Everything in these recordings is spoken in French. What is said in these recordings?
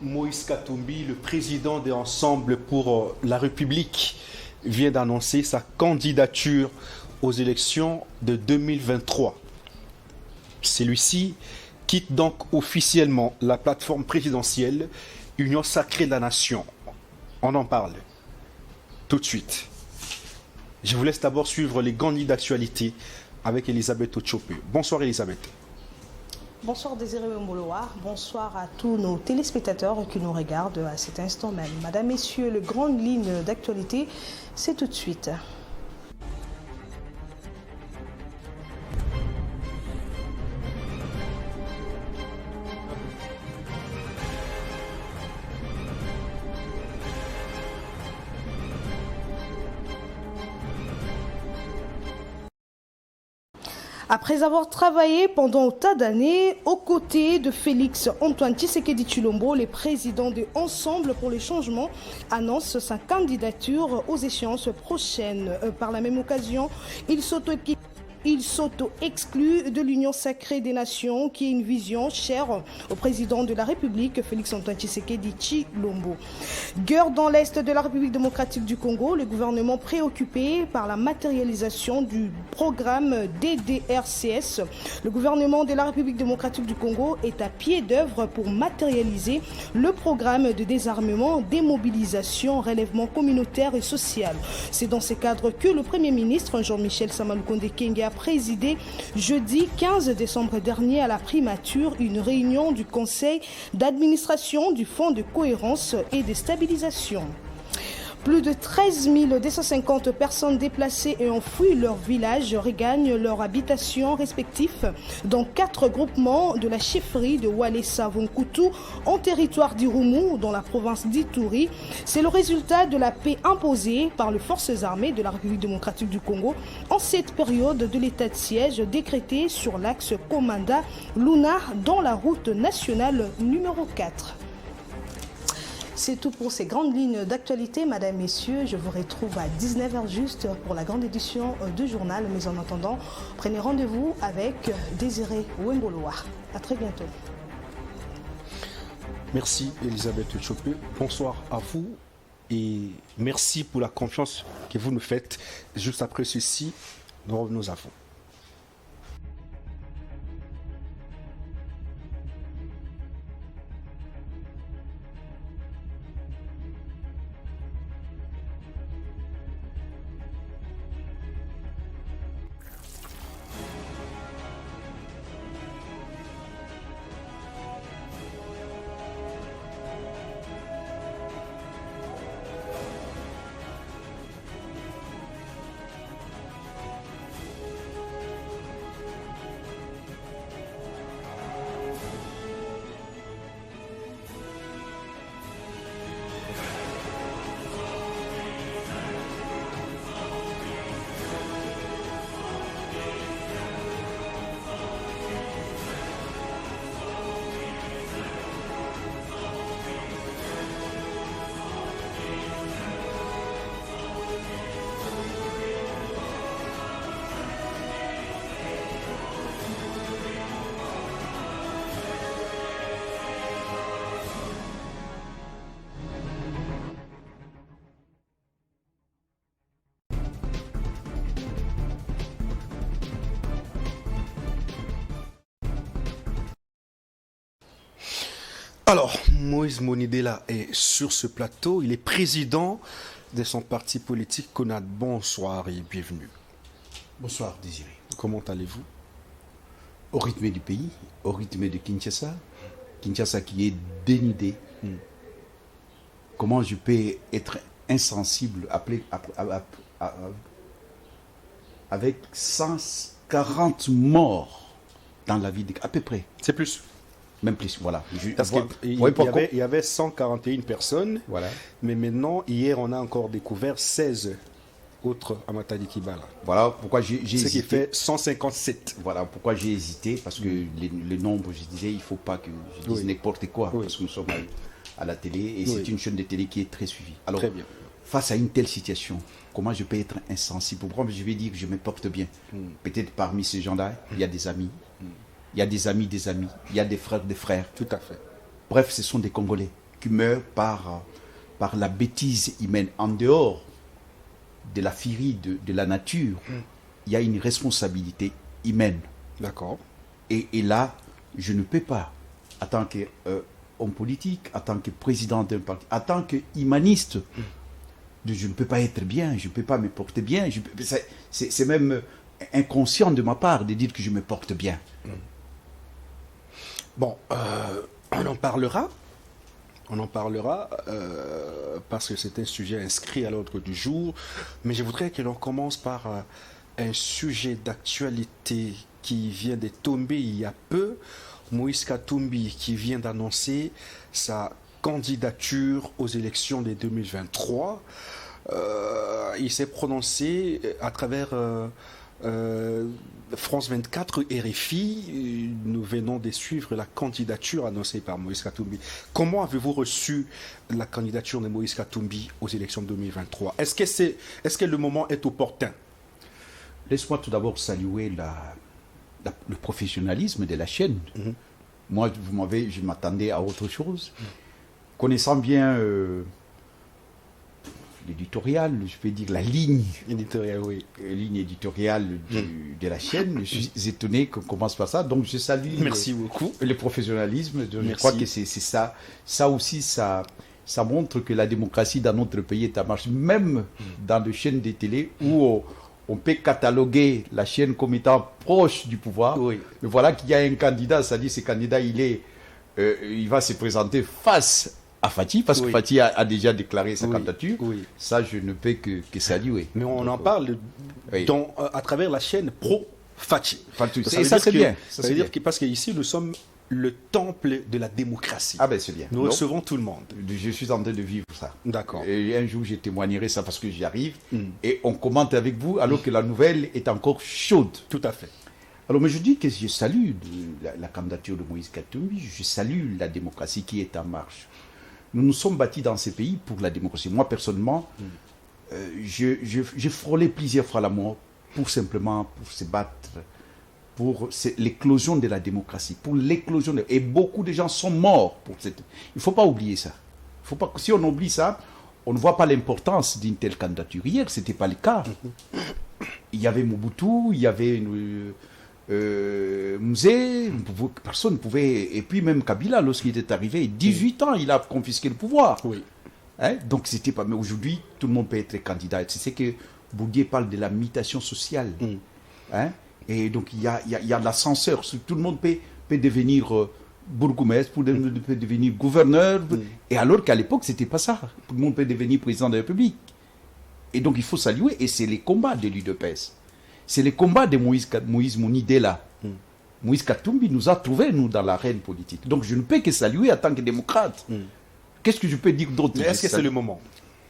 Moïse Katumbi, le président de Ensemble pour la République, vient d'annoncer sa candidature aux élections de 2023. Celui-ci quitte donc officiellement la plateforme présidentielle Union Sacrée de la Nation. On en parle tout de suite. Je vous laisse d'abord suivre les grandes lignes d'actualité avec Elisabeth Ochope. Bonsoir Elisabeth. Bonsoir Désiré Wemboloa, bonsoir à tous nos téléspectateurs qui nous regardent à cet instant même. Madame, Messieurs, les grandes lignes d'actualité, c'est tout de suite. Après avoir travaillé pendant autant d'années aux côtés de Félix Antoine Tshisekedi Tshilombo, le président de Ensemble pour les changements annonce sa candidature aux échéances prochaines. Par la même occasion, il s'auto-exclut de l'Union Sacrée des Nations, qui est une vision chère au président de la République, Félix Antoine Tshisekedi Tshilombo. Guerre dans l'Est de la République démocratique du Congo, le gouvernement préoccupé par la matérialisation du programme DDRCS. Le gouvernement de la République démocratique du Congo est à pied d'œuvre pour matérialiser le programme de désarmement, démobilisation, relèvement communautaire et social. C'est dans ce cadre que le Premier ministre Jean-Michel Samalukonde Kyenge a présidé jeudi 15 décembre dernier à la primature une réunion du conseil d'administration du Fonds de cohérence et de stabilisation. Plus de 13 250 personnes déplacées et ont fui leur village regagnent leur habitation respectif dans 4 groupements de la chefferie de Walesa-Vonkutu en territoire d'Irumu dans la province d'Ituri. C'est le résultat de la paix imposée par les forces armées de la République démocratique du Congo en cette période de l'état de siège décrété sur l'axe Komanda-Luna dans la route nationale numéro 4. C'est tout pour ces grandes lignes d'actualité. Madame, Messieurs, je vous retrouve à 19h juste pour la grande édition du journal. Mais en attendant, prenez rendez-vous avec Désiré Wemboloa. À très bientôt. Merci Elisabeth Ochope. Bonsoir à vous et merci pour la confiance que vous nous faites. Juste après ceci, nous revenons à vous. Alors, Moïse Monidela est sur ce plateau. Il est président de son parti politique CONAD. Bonsoir et bienvenue. Bonsoir Désiré. Comment allez-vous? Au rythme du pays, au rythme de Kinshasa, Kinshasa qui est dénudé. Comment je peux être insensible avec 140 morts dans la vie à peu près. C'est plus. Même plus, voilà. Parce qu'il y avait 141 personnes, voilà. Mais maintenant, hier, on a encore découvert 16 autres à Matadi Kibala. Voilà pourquoi j'ai hésité. Ce qui fait 157. Voilà pourquoi j'ai hésité, parce que le nombre, je disais, il ne faut pas que je dise n'importe quoi, parce que nous sommes à la télé, et c'est une chaîne de télé qui est très suivie. Alors, très bien. Face à une telle situation, comment je peux être insensible? Pourquoi je vais dire que je me porte bien? Peut-être parmi ces gens-là, il y a des amis. Il y a des amis, il y a des frères, des frères. Tout à fait. Bref, ce sont des Congolais. qui meurent par la bêtise humaine. En dehors de la furie de la nature, il y a une responsabilité humaine. D'accord. Et là, je ne peux pas, en tant qu'homme politique, en tant que président d'un parti, en tant qu'humaniste, je ne peux pas être bien, je ne peux pas me porter bien. C'est même inconscient de ma part de dire que je me porte bien. Bon, on en parlera. Parce que c'est un sujet inscrit à l'ordre du jour. Mais je voudrais que l'on commence par un sujet d'actualité qui vient de tomber il y a peu. Moïse Katumbi qui vient d'annoncer sa candidature aux élections de 2023. Il s'est prononcé à travers France 24 RFI. Nous venons de suivre la candidature annoncée par Moïse Katumbi. Comment avez-vous reçu la candidature de Moïse Katumbi aux élections de 2023? Est-ce que le moment est opportun? Laisse-moi tout d'abord saluer le professionnalisme de la chaîne. Moi, je m'attendais à autre chose. Connaissant bien l'éditorial, je peux dire la ligne éditoriale, ligne éditoriale de la chaîne, je suis étonné qu'on commence par ça. Donc je salue Merci beaucoup. Le professionnalisme. Je crois que c'est ça. Ça aussi, ça montre que la démocratie dans notre pays est en marche. Même dans les chaînes de télé où on peut cataloguer la chaîne comme étant proche du pouvoir. Mais voilà qu'il y a un candidat, c'est-à-dire ce candidat, il va se présenter face à Fati, parce que Fati a déjà déclaré sa candidature. Ça, je ne peux que saluer. Mais on en parle à travers la chaîne pro-Fati. Et ça, c'est bien. Ça veut dire que, parce qu'ici, nous sommes le temple de la démocratie. Ah ben c'est bien. Nous recevons tout le monde. Je suis en train de vivre ça. D'accord. Et un jour, je témoignerai ça parce que j'y arrive. Et on commente avec vous alors que la nouvelle est encore chaude. Tout à fait. Alors, mais je dis que je salue la candidature de Moïse Katumbi. Je salue la démocratie qui est en marche. Nous nous sommes bâtis dans ces pays pour la démocratie. Moi, personnellement, j'ai frôlé plusieurs fois la mort pour simplement se battre pour l'éclosion de la démocratie, pour l'éclosion et beaucoup de gens sont morts pour cette. Il ne faut pas oublier ça. Si on oublie ça, on ne voit pas l'importance d'une telle candidature. Hier, ce n'était pas le cas. Il y avait Mobutu, il y avait Mzee, personne ne pouvait. Et puis même Kabila, lorsqu'il est arrivé, 18 ans, il a confisqué le pouvoir. Donc c'était pas. Mais aujourd'hui, tout le monde peut être candidat. C'est ce que Bourdieu parle de la mutation sociale. Et donc il y a l'ascenseur. Tout le monde peut devenir bourgmestre, peut devenir gouverneur. Et alors qu'à l'époque, c'était pas ça. Tout le monde peut devenir président de la République. Et donc il faut saluer. Et c'est les combats de l'UDPS. C'est les combats de Moïse Mounidela. Moïse Katumbi nous a trouvés, nous, dans l'arène politique. Donc je ne peux que saluer en tant que démocrate. Qu'est-ce que je peux dire d'autre? Est-ce que c'est le moment?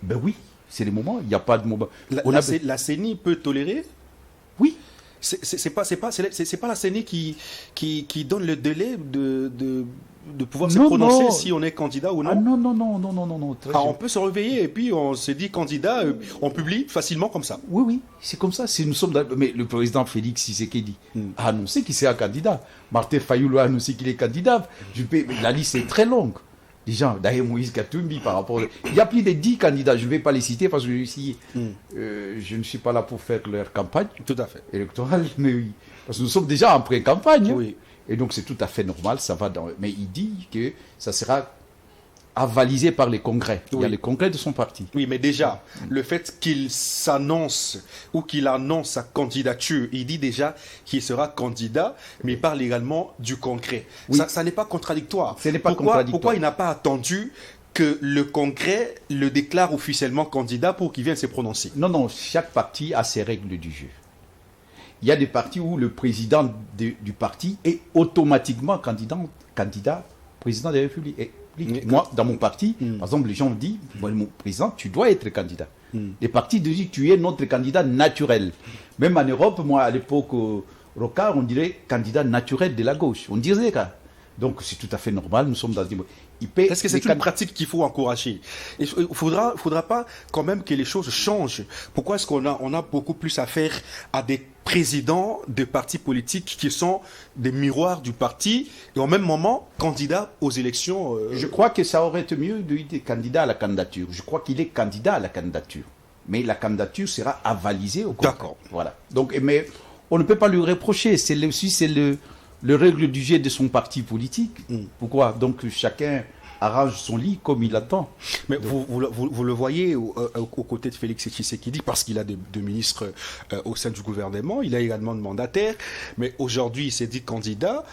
Ben oui, c'est le moment. Il n'y a pas de moment. La CENI peut tolérer? Oui. C'est pas la CENI qui donne le délai de pouvoir se prononcer si on est candidat ou non? Ah non. On peut se réveiller et puis on se dit candidat, on publie facilement comme ça. Oui, c'est comme ça. Mais le président Félix Tshisekedi a annoncé qu'il sera candidat. Martin Fayulu a annoncé qu'il est candidat. La liste est très longue. Les gens, d'ailleurs Moïse Katumbi par rapport... Il y a plus de 10 candidats, je ne vais pas les citer parce que ici, je ne suis pas là pour faire leur campagne électorale, mais oui, parce que nous sommes déjà en pré-campagne. Et donc c'est tout à fait normal, ça va dans... Mais il dit que ça sera avalisé par les congrès. Il y a les congrès de son parti. Oui, mais déjà, le fait qu'il s'annonce ou qu'il annonce sa candidature, il dit déjà qu'il sera candidat, mais il parle également du congrès. Ça n'est pas contradictoire. Ce n'est pas contradictoire. Pourquoi il n'a pas attendu que le congrès le déclare officiellement candidat pour qu'il vienne se prononcer? Non, chaque parti a ses règles du jeu. Il y a des partis où le président du parti est automatiquement candidat président de la République. Moi, dans mon parti, par exemple, les gens me disent, mon président, tu dois être candidat. Les partis disent, tu es notre candidat naturel. Même en Europe, moi, à l'époque, au Rocard, on dirait candidat naturel de la gauche. On disait ça. Donc c'est tout à fait normal, nous sommes dans des... Est-ce que c'est une pratique qu'il faut encourager? Il ne faudra pas quand même que les choses changent. Pourquoi est-ce qu'on a beaucoup plus affaire à des présidents de partis politiques qui sont des miroirs du parti et en même moment candidats aux élections Je crois que ça aurait été mieux de être candidat à la candidature. Je crois qu'il est candidat à la candidature. Mais la candidature sera avalisée au contraire. D'accord. Voilà. Donc, mais on ne peut pas lui reprocher. C'est le règle du jeu de son parti politique. Pourquoi? Donc chacun arrange son lit comme il attend. Mais vous le voyez aux côtés de Félix Tshisekedi, parce qu'il a deux ministres au sein du gouvernement, il a également de mandataire, mais aujourd'hui il s'est dit candidat.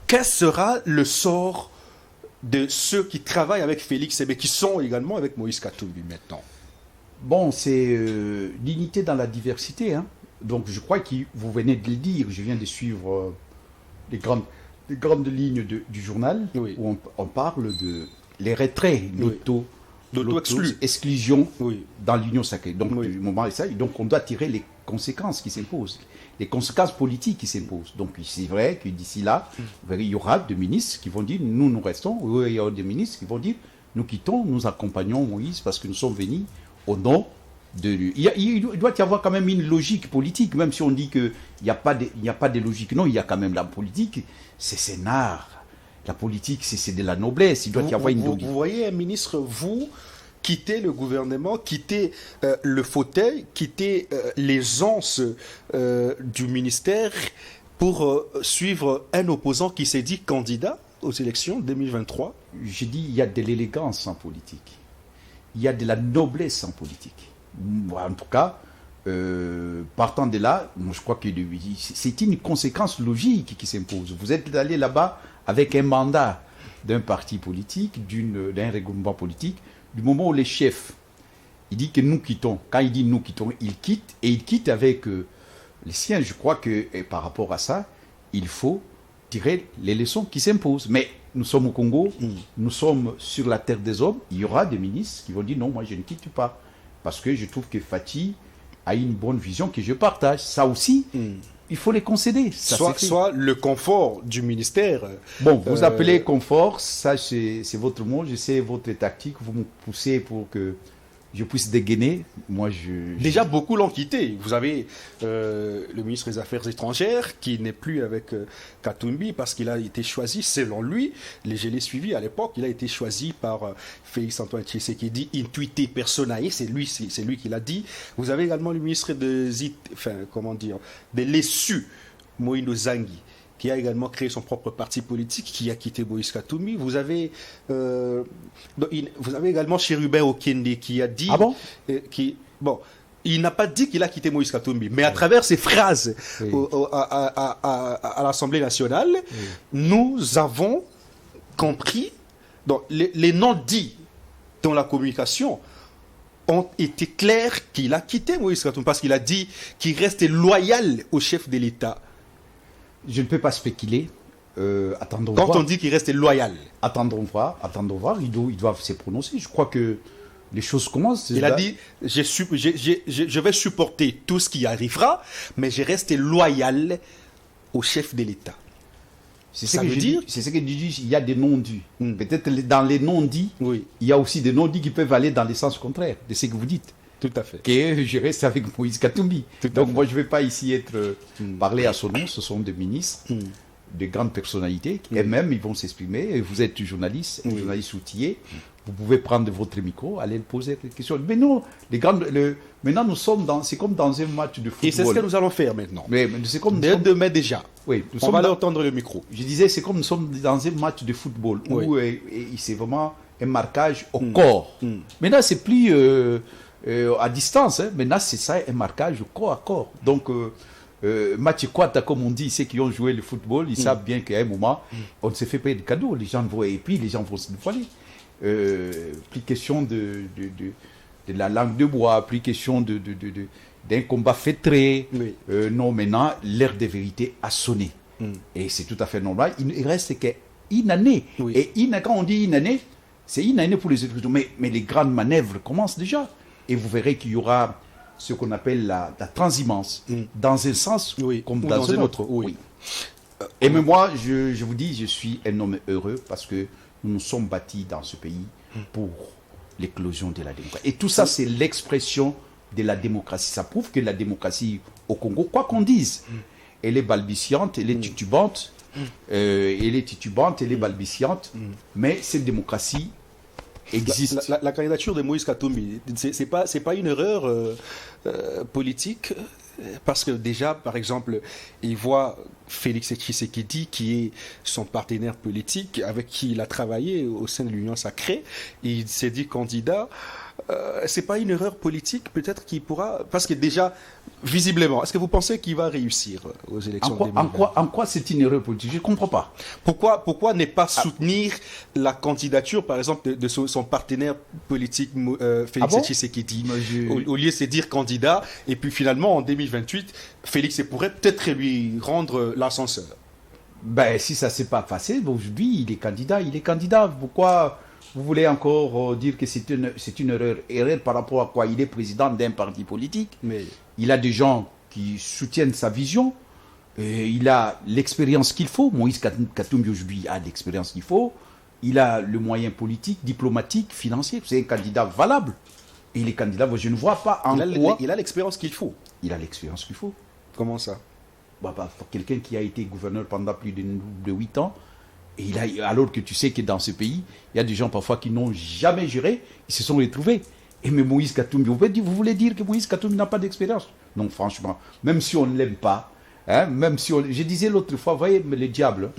Quel sera le sort de ceux qui travaillent avec Félix, mais qui sont également avec Moïse Katumbi maintenant? Bon, c'est l'unité dans la diversité, hein. Donc je crois que vous venez de le dire, je viens de suivre les grandes lignes du journal, oui, où on parle de les retraits, l'auto-exclusion, oui, dans l'union sacrée. Donc oui, du moment ça, donc on doit tirer les conséquences qui s'imposent, les conséquences politiques qui s'imposent. Donc c'est vrai que d'ici là, il y aura des ministres qui vont dire nous restons, ou il y aura des ministres qui vont dire nous quittons, nous accompagnons Moïse parce que nous sommes venus au nom de lui. Il doit y avoir quand même une logique politique, même si on dit qu'il n'y a pas de logique. Non, il y a quand même la politique, c'est un art. La politique, c'est de la noblesse. Il doit y avoir une logique. Vous voyez un ministre, vous, quitter le gouvernement, quitter le fauteuil, quitter l'aisance du ministère pour suivre un opposant qui s'est dit candidat aux élections 2023? Je dis, il y a de l'élégance en politique. Il y a de la noblesse en politique. En tout cas, partant de là, moi je crois que c'est une conséquence logique qui s'impose. Vous êtes allé là-bas avec un mandat d'un parti politique, d'un regroupement politique. Du moment où les chefs, il dit que nous quittons, quand il dit nous quittons, il quitte, et il quitte avec les siens. Je crois que par rapport à ça, il faut tirer les leçons qui s'imposent. Mais nous sommes au Congo, nous sommes sur la terre des hommes, il y aura des ministres qui vont dire non, moi je ne quitte pas. Parce que je trouve que Fati a une bonne vision que je partage. Ça aussi, il faut les concéder. Soit le confort du ministère. Bon, vous appelez confort, ça c'est votre mot, je sais votre tactique, vous me poussez pour que je puisse dégainer. Moi, Déjà, beaucoup l'ont quitté. Vous avez le ministre des Affaires étrangères qui n'est plus avec Katumbi parce qu'il a été choisi, selon lui, je l'ai suivi à l'époque, il a été choisi par Félix Antoine Tshisekedi, intuité personae, c'est lui qui l'a dit. Vous avez également le ministre de l'ESU, Moïno Zangi, qui a également créé son propre parti politique, qui a quitté Moïse Katumbi. Vous avez également Chérubin Okende qui a dit... Ah bon il n'a pas dit qu'il a quitté Moïse Katumbi, mais à travers ses phrases à l'Assemblée nationale, nous avons compris, donc, les non-dits dans la communication ont été clairs qu'il a quitté Moïse Katumbi, parce qu'il a dit qu'il restait loyal au chef de l'État. Je ne peux pas spéculer. Attendons Quand voir. on dit qu'il reste loyal. Attendons voir. Ils doivent se prononcer. Je crois que les choses commencent. Il a dit, je vais supporter tout ce qui arrivera, mais je reste loyal au chef de l'État. C'est ce que je dis. C'est ce que je dis. Il y a des non-dits. Peut-être dans les non-dits, il y a aussi des non-dits qui peuvent aller dans le sens contraire de ce que vous dites. Tout à fait. Que je reste avec Moïse Katumbi. Donc moi, je ne vais pas ici parler à son nom. Ce sont des ministres, de grandes personnalités, et même ils vont s'exprimer. Vous êtes journaliste, un journaliste outillé. Vous pouvez prendre votre micro, aller poser des questions. Mais non, maintenant nous sommes c'est comme dans un match de football. Et c'est ce que nous allons faire maintenant. Mais c'est comme demain déjà. Oui, on va aller entendre le micro. Je disais, c'est comme nous sommes dans un match de football où c'est vraiment un marquage au corps. Maintenant, c'est plus à distance. Hein. Maintenant, c'est ça, un marquage corps à corps. Donc, match quata, comme on dit, ceux qui ont joué le football, ils savent bien qu'à un moment, on ne se fait pas de cadeaux. Les gens vont, et puis les gens vont se dévoiler. Plus question de la langue de bois, plus question d'un combat fêtré. Non, maintenant, l'heure de vérité a sonné. Et c'est tout à fait normal. Il reste qu'une année. Et quand on dit une année, c'est une année pour les autres. Mais les grandes manœuvres commencent déjà. Et vous verrez qu'il y aura ce qu'on appelle la transhumance, dans un sens comme dans un autre. Et même moi, je vous dis, je suis un homme heureux parce que nous nous sommes bâtis dans ce pays pour l'éclosion de la démocratie. Et tout ça, c'est l'expression de la démocratie. Ça prouve que la démocratie au Congo, quoi qu'on dise, elle est balbutiante, elle est titubante, elle est balbutiante, mais cette démocratie existe. La candidature de Moïse Katumbi, c'est pas une erreur politique, parce que déjà, par exemple, il voit Félix Tshisekedi, qui est son partenaire politique, avec qui il a travaillé au sein de l'Union sacrée, et il s'est dit candidat. C'est pas une erreur politique, peut-être qu'il pourra, parce que déjà, visiblement, est-ce que vous pensez qu'il va réussir aux élections de 2020 En quoi c'est une erreur politique? Je ne comprends pas. Pourquoi ne pas soutenir la candidature, par exemple, de son partenaire politique, Félix Tshisekedi, au lieu de se dire candidat, et puis finalement, en 2028, Félix pourrait peut-être lui rendre l'ascenseur? Ben, si ça ne s'est pas passé, aujourd'hui, il est candidat. Pourquoi vous voulez encore dire que c'est une erreur par rapport à quoi? Il est président d'un parti politique, mais il a des gens qui soutiennent sa vision, et il a l'expérience qu'il faut. Moïse Katumbi aujourd'hui a l'expérience qu'il faut, il a le moyen politique, diplomatique, financier, c'est un candidat valable. Et il est candidat, je ne vois pas en quoi... Il a l'expérience qu'il faut. Il a l'expérience qu'il faut. Comment ça? Pour quelqu'un qui a été gouverneur pendant plus de 8 ans, et alors que tu sais que dans ce pays, il y a des gens parfois qui n'ont jamais géré, ils se sont retrouvés. Et mais Moïse Katumbi, vous voulez dire que Moïse Katumbi n'a pas d'expérience? Non, franchement, même si on ne l'aime pas, même si je disais l'autre fois, vous voyez le diable,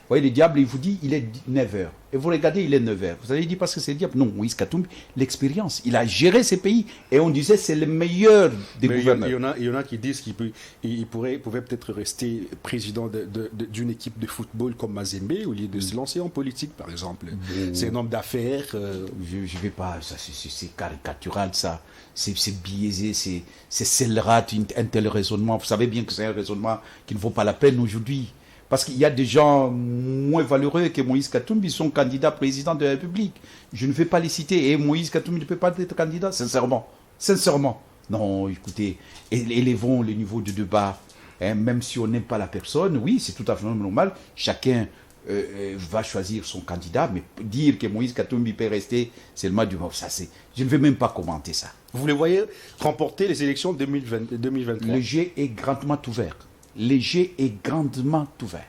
le diable, il vous dit, il est 9h. Et vous regardez, il est 9h. Vous allez dire parce que c'est le diable. Non, Moïse Katumbi, l'expérience. Il a géré ces pays. Et on disait, c'est le meilleur des gouverneurs. Il y en a qui disent qu'il pouvait peut-être rester président d'une équipe de football comme Mazembe, au lieu de se lancer en politique, par exemple. C'est un homme d'affaires. Je ne vais pas, c'est caricatural, ça. C'est biaisé, c'est scélérat, un tel raisonnement. Vous savez bien que c'est un raisonnement qui ne vaut pas la peine aujourd'hui. Parce qu'il y a des gens moins valeureux que Moïse Katumbi, sont candidats président de la République. Je ne vais pas les citer. Et Moïse Katumbi ne peut pas être candidat, sincèrement. Sincèrement. Non, écoutez, élevons le niveau de débat. Même si on n'aime pas la personne, oui, c'est tout à fait normal. Chacun va choisir son candidat. Mais dire que Moïse Katumbi peut rester seulement du mot, ça c'est... Je ne vais même pas commenter ça. Vous les voyez remporter les élections 2023? Le jeu est grandement ouvert. Le jeu est grandement ouvert.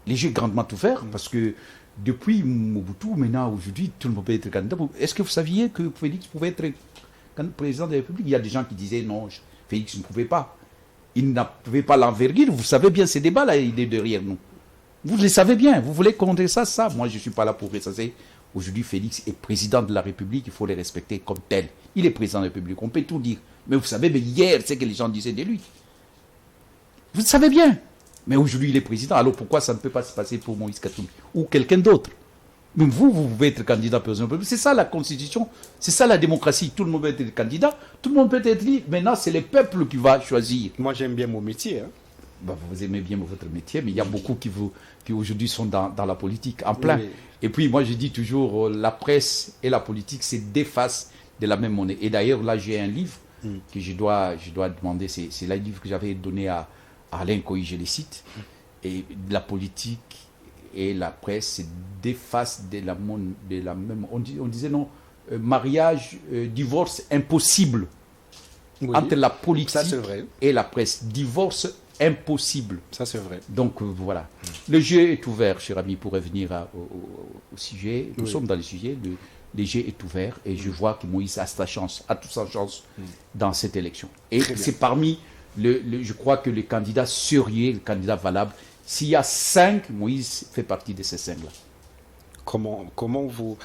Le jeu est grandement ouvert parce que depuis Mobutu, maintenant, aujourd'hui, tout le monde peut être candidat. Est-ce que vous saviez que Félix pouvait être président de la République? Il y a des gens qui disaient non, Félix ne pouvait pas. Il n'avait pas l'envergure. Vous savez bien ces débats-là, il est derrière nous. Vous le savez bien. Vous voulez contrer ça? Moi, je ne suis pas là pour ressasser. Aujourd'hui, Félix est président de la République. Il faut le respecter comme tel. Il est président de la République. On peut tout dire. Mais vous savez, hier, c'est ce que les gens disaient de lui. Vous le savez bien. Mais aujourd'hui, il est président. Alors pourquoi ça ne peut pas se passer pour Moïse Katumbi ou quelqu'un d'autre? Même vous pouvez être candidat président. C'est ça la Constitution. C'est ça la démocratie. Tout le monde peut être candidat. Tout le monde peut être libre. Maintenant, c'est le peuple qui va choisir. Moi, j'aime bien mon métier. Vous aimez bien votre métier, mais il y a beaucoup qui aujourd'hui sont dans la politique, en plein. Oui. Et puis, moi, je dis toujours, la presse et la politique, c'est deux faces de la même monnaie. Et d'ailleurs, là, j'ai un livre que je dois demander. C'est le livre que j'avais donné à Alain Koï, je le cite. Et la politique et la presse, c'est deux faces de la même... On disait non, mariage, divorce impossible. Oui, entre la politique et la presse. Divorce impossible. Ça, c'est vrai. Donc, voilà. Le jeu est ouvert, cher ami, pour revenir au sujet. Nous sommes dans le sujet. Le jeu est ouvert et je vois que Moïse a toute sa chance dans cette élection. Et c'est parmi... je crois que les candidats sérieux, les candidats valables, s'il y a 5, Moïse fait partie de ces 5-là. Comment vous,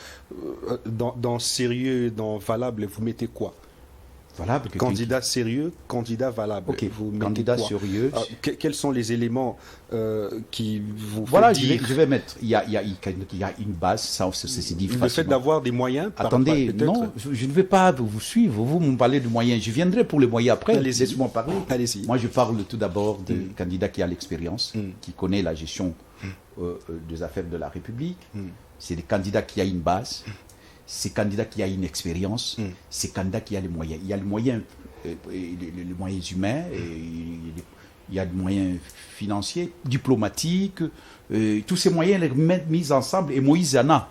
dans sérieux, dans valable, vous mettez quoi? Valable. Candidat sérieux, candidat valable. Ok, candidat sérieux. Quels sont les éléments qui vous voilà, dire... je vais mettre, il y a une base, ça c'est dit facilement. Le fait d'avoir des moyens... Attendez, non, je ne vais pas vous suivre, vous me parlez de moyens. Je viendrai pour les moyens après, laissez-moi parler. Allez-y. Moi, je parle tout d'abord des candidats qui a l'expérience, qui connaît la gestion des affaires de la République. C'est des candidats qui a une base. C'est candidat qui a une expérience, c'est candidat qui a les moyens. Il y a les moyens humains, il il y a des moyens financiers, diplomatiques, tous ces moyens les mettent mis ensemble, et Moïse en a.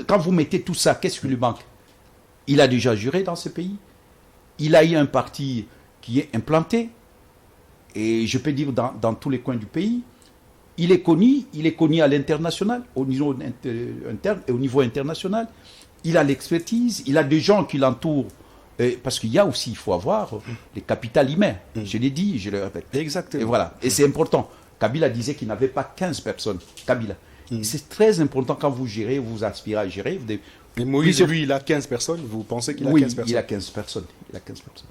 Quand vous mettez tout ça, qu'est-ce qui lui manque? Il a déjà juré dans ce pays, il a eu un parti qui est implanté, et je peux dire dans tous les coins du pays. Il est connu à l'international, au niveau interne et au niveau international. Il a l'expertise, il a des gens qui l'entourent. Parce qu'il y a aussi, il faut avoir les capitales humains. Je l'ai dit, je le répète. Exactement. Et voilà. Et c'est important. Kabila disait qu'il n'avait pas 15 personnes. Kabila. C'est très important quand vous gérez, vous aspirez à gérer. Mais Moïse, lui, il a 15 personnes. Vous pensez qu'il a 15 personnes? Oui, il a 15 personnes. Il a 15 personnes.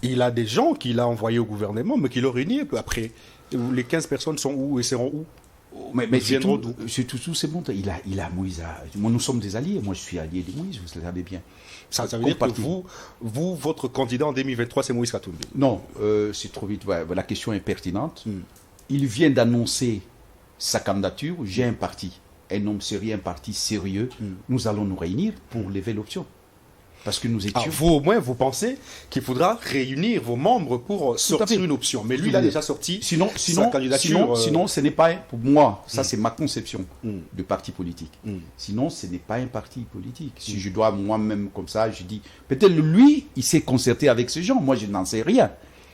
Il a des gens qu'il a envoyés au gouvernement, mais qu'il a réunis après. Les 15 personnes sont où et seront où? Mais c'est tout ces mondes. Il a Moïse. Moi, nous sommes des alliés. Moi, je suis allié de Moïse, vous le savez bien. Ça veut dire que vous, votre candidat en 2023, c'est Moïse Katumbi? Non, c'est trop vite. Ouais, la question est pertinente. Il vient d'annoncer sa candidature. J'ai un parti, un homme sérieux, un parti sérieux. Nous allons nous réunir pour lever l'option. Parce que nous étions... vous, au moins, vous pensez qu'il faudra réunir vos membres pour sortir une option. Mais lui, il a déjà sorti sa candidature. Sinon, ce n'est pas... Pour moi, ça, c'est ma conception de parti politique. Sinon, ce n'est pas un parti politique. Si je dois moi-même, comme ça, je dis... Peut-être lui, il s'est concerté avec ces gens. Moi, je n'en sais rien.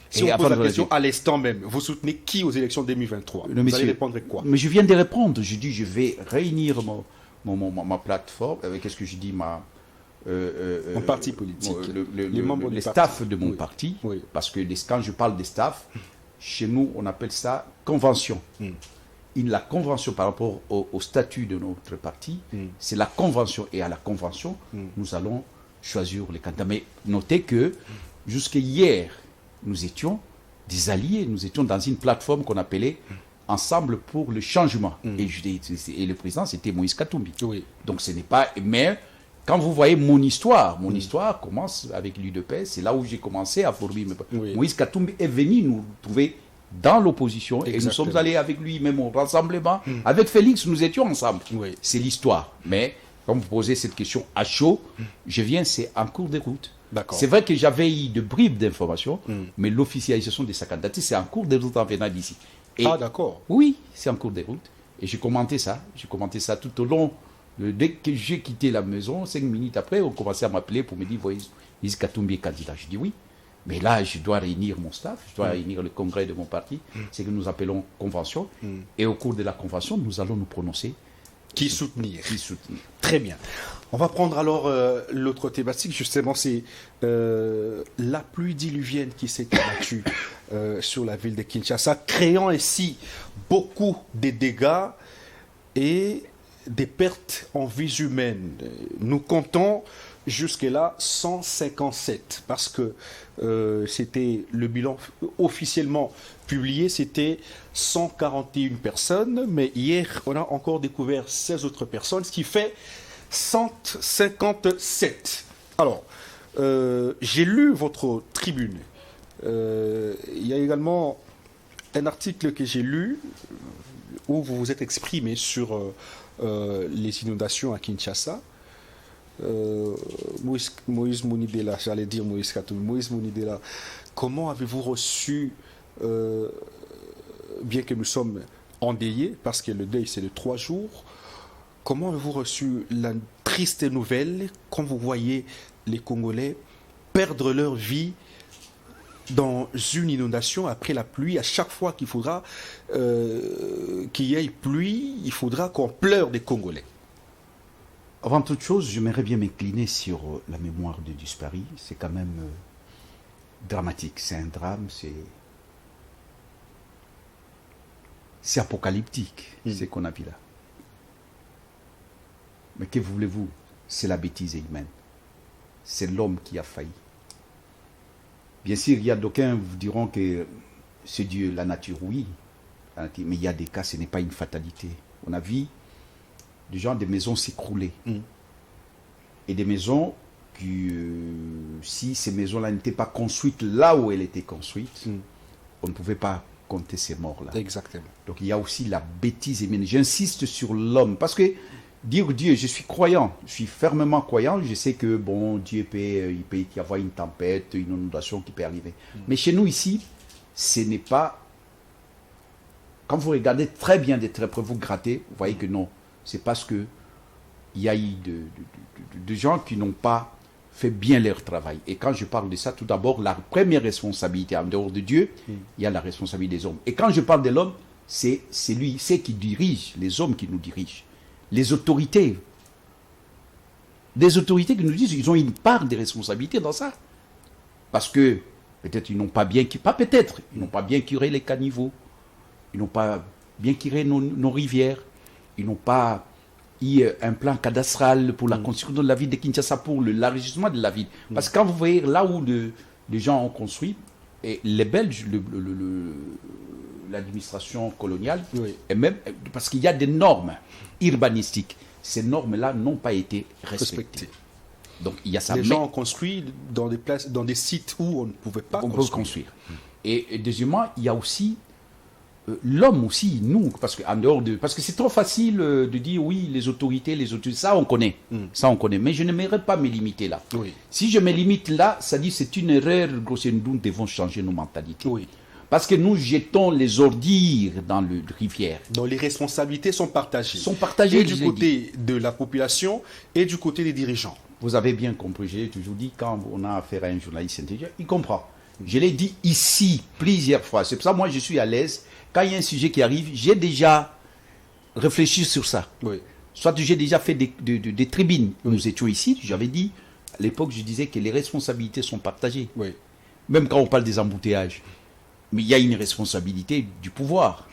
Si on pose la question à l'instant même, vous soutenez qui aux élections 2023? Vous allez répondre quoi? Mais je viens de répondre. Je dis, je vais réunir ma plateforme. Qu'est-ce que je dis mon parti politique, les membres du staff de mon parti, parce que quand je parle des staffs, chez nous, on appelle ça convention. La convention par rapport au statut de notre parti, c'est la convention. Et à la convention, nous allons choisir les candidats. Mais notez que jusqu'à hier, nous étions des alliés. Nous étions dans une plateforme qu'on appelait Ensemble pour le changement. Et le président, c'était Moïse Katumbi. Donc ce n'est pas... Mais quand vous voyez mon histoire commence avec l'UDPS, c'est là où j'ai commencé à former. Moïse Katumbi est venu nous trouver dans l'opposition et nous sommes allés avec lui même au rassemblement. Avec Félix, nous étions ensemble. C'est l'histoire. Mais quand vous posez cette question à chaud, je viens, c'est en cours de route. C'est vrai que j'avais eu de bribes d'informations, mais l'officialisation de sa candidature, c'est en cours de route en venant d'ici. D'accord. Oui, c'est en cours de route. Et j'ai commenté ça. J'ai commenté ça tout au long. Dès que j'ai quitté la maison, 5 minutes après, on commençait à m'appeler pour me dire Moïse Katumbi est candidat. Je dis oui. Mais là, je dois réunir mon staff, je dois réunir le congrès de mon parti. C'est que nous appelons convention. Et au cours de la convention, nous allons nous prononcer. Qui soutenir. Très bien. On va prendre alors l'autre thématique, justement, c'est la pluie diluvienne qui s'est abattue sur la ville de Kinshasa, créant ainsi beaucoup de dégâts et des pertes en vies humaines. Nous comptons jusque-là 157, parce que c'était le bilan officiellement publié, c'était 141 personnes, mais hier on a encore découvert 16 autres personnes, ce qui fait 157. Alors, j'ai lu votre tribune. Il y a également un article que j'ai lu où vous vous êtes exprimé sur les inondations à Kinshasa. Moïse Mounidela, j'allais dire Moïse Katumbi. Moïse Mounidela, comment avez-vous reçu, bien que nous sommes endeuillés, parce que le deuil c'est de 3 jours, comment avez-vous reçu la triste nouvelle quand vous voyez les Congolais perdre leur vie dans une inondation après la pluie? À chaque fois qu'il faudra qu'il y ait pluie, il faudra qu'on pleure des Congolais. Avant toute chose, j'aimerais bien m'incliner sur la mémoire de disparus. C'est quand même dramatique. C'est un drame, c'est apocalyptique, ce qu'on a vu là. Mais que voulez-vous? C'est la bêtise humaine. C'est l'homme qui a failli. Bien sûr, il y a d'aucuns vous diront que c'est Dieu, la nature, oui. Mais il y a des cas, ce n'est pas une fatalité. On a vu des gens, des maisons s'écrouler. Et des maisons qui, si ces maisons-là n'étaient pas construites là où elles étaient construites, on ne pouvait pas compter ces morts-là. Exactement. Donc il y a aussi la bêtise humaine. J'insiste sur l'homme, parce que dire Dieu, je suis croyant, je suis fermement croyant, je sais que bon, Dieu il peut y avoir une tempête, une inondation qui peut arriver. Mais chez nous ici, ce n'est pas... Quand vous regardez très bien de très près, vous grattez, vous voyez que non. C'est parce que il y a eu de gens qui n'ont pas fait bien leur travail. Et quand je parle de ça, tout d'abord, la première responsabilité, en dehors de Dieu, il y a la responsabilité des hommes. Et quand je parle de l'homme, c'est lui, c'est qui dirige, les hommes qui nous dirigent. Les autorités. Des autorités qui nous disent qu'ils ont une part de responsabilité dans ça. Parce que, peut-être, ils n'ont pas bien... Pas peut-être, ils n'ont pas bien curé les caniveaux. Ils n'ont pas bien curé nos rivières. Ils n'ont pas eu un plan cadastral pour la construction de la ville de Kinshasa, pour l'élargissement de la ville. Parce que quand vous voyez là où les gens ont construit, et les Belges, l'administration coloniale, et même parce qu'il y a des normes urbanistiques. Ces normes-là n'ont pas été respectées. Donc il y a ça. Les gens ont construit dans des places, dans des sites où on ne pouvait pas construire. Et deuxièmement, il y a aussi l'homme aussi, nous, parce que c'est trop facile de dire oui, les autorités, ça on connaît, mais je n'aimerais pas me limiter là. Si je me limite là, ça dit c'est une erreur, nous devons changer nos mentalités. Parce que nous jetons les ordures dans le rivière. Donc les responsabilités sont partagées. Et du côté de la population et du côté des dirigeants. Vous avez bien compris, j'ai toujours dit, quand on a affaire à un journaliste intelligent, il comprend. Je l'ai dit ici plusieurs fois. C'est pour ça que moi je suis à l'aise. Quand il y a un sujet qui arrive, j'ai déjà réfléchi sur ça. Soit j'ai déjà fait des tribunes. Nous étions ici, j'avais dit, à l'époque je disais que les responsabilités sont partagées. Même quand on parle des embouteillages. Mais il y a une responsabilité du pouvoir.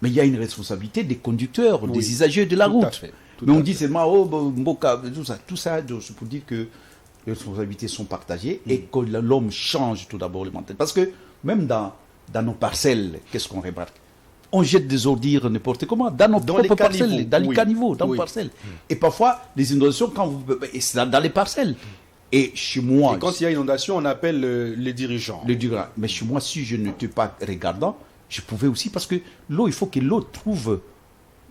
Mais il y a une responsabilité des conducteurs, des usagers de la route. Mais on dit seulement, Mboka, tout ça, c'est pour dire que les responsabilités sont partagées et que l'homme change tout d'abord le mental. Parce que même dans nos parcelles, qu'est-ce qu'on remarque? On jette des ordures n'importe comment, dans nos propres parcelles, dans les caniveaux, dans nos parcelles. Et parfois, les inondations, c'est dans les parcelles. Et chez moi... Et quand il y a inondation, on appelle les dirigeants. Mais chez moi, si je n'étais pas regardant, je pouvais aussi, parce que l'eau, il faut que l'eau trouve